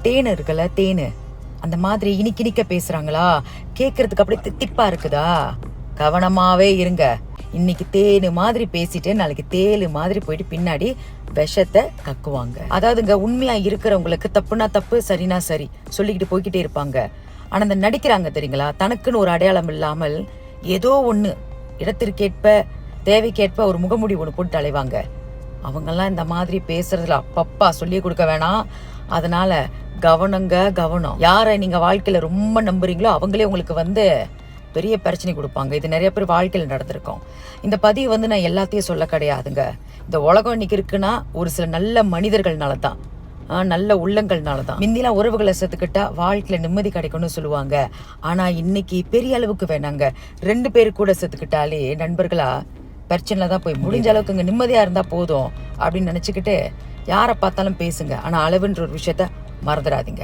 தேனு இருக்குல்ல, தேனு அந்த மாதிரி இனிக்க பேசுறாங்களா, கேட்கறதுக்கு அப்படியே தித்திப்பா இருக்குதா, கவனமாவே இருங்க. இன்னைக்கு தேனு மாதிரி பேசிட்டு நாளைக்கு தேலு மாதிரி போயிட்டு பின்னாடி விஷத்தை கக்குவாங்க. அதாவதுங்க, உண்மையா இருக்கிறவங்களுக்கு தப்புனா தப்பு, சரினா சரி சொல்லிக்கிட்டு போய்கிட்டே இருப்பாங்க. ஆனா அந்த நடிக்கிறாங்க தெரியுங்களா, தனக்குன்னு ஒரு அடையாளம் இல்லாமல் ஏதோ ஒண்ணு இடத்திற்கேற்ப தேவைக்கேற்ப ஒரு முகமூடி ஒன்று போட்டு அலைவாங்க. அவங்கெல்லாம் இந்த மாதிரி பேசுறதுல அப்பப்பா சொல்லியே கொடுக்க வேணாம். அதனால கவனங்க, கவனம். யாரை நீங்க வாழ்க்கையில ரொம்ப நம்புறீங்களோ அவங்களே உங்களுக்கு பெரிய பிரச்சனை கொடுப்பாங்க. இது நிறைய பேர் வாழ்க்கையில் நடந்திருக்கும். இந்த பதிவு நான் எல்லாத்தையும் சொல்ல கிடையாதுங்க. இந்த உலகம் இன்னைக்கு இருக்குன்னா ஒரு சில நல்ல மனிதர்கள்னால தான், நல்ல உள்ளங்கள்னால தான். முந்திலாம் உறவுகளை சேர்த்துக்கிட்டா வாழ்க்கையில நிம்மதி கிடைக்கும்னு சொல்லுவாங்க. ஆனா இன்னைக்கு பெரிய அளவுக்கு வேணாங்க. 2 பேர் கூட சேர்த்துக்கிட்டாலே நண்பர்களா பிரச்சனை தான் போய் முடிஞ்ச அளவுக்கு இங்கே நிம்மதியா இருந்தா போதும் அப்படின்னு நினைச்சுக்கிட்டு யாரை பார்த்தாலும் பேசுங்க. ஆனா அளவுன்ற ஒரு விஷயத்த மறந்துடாதீங்க.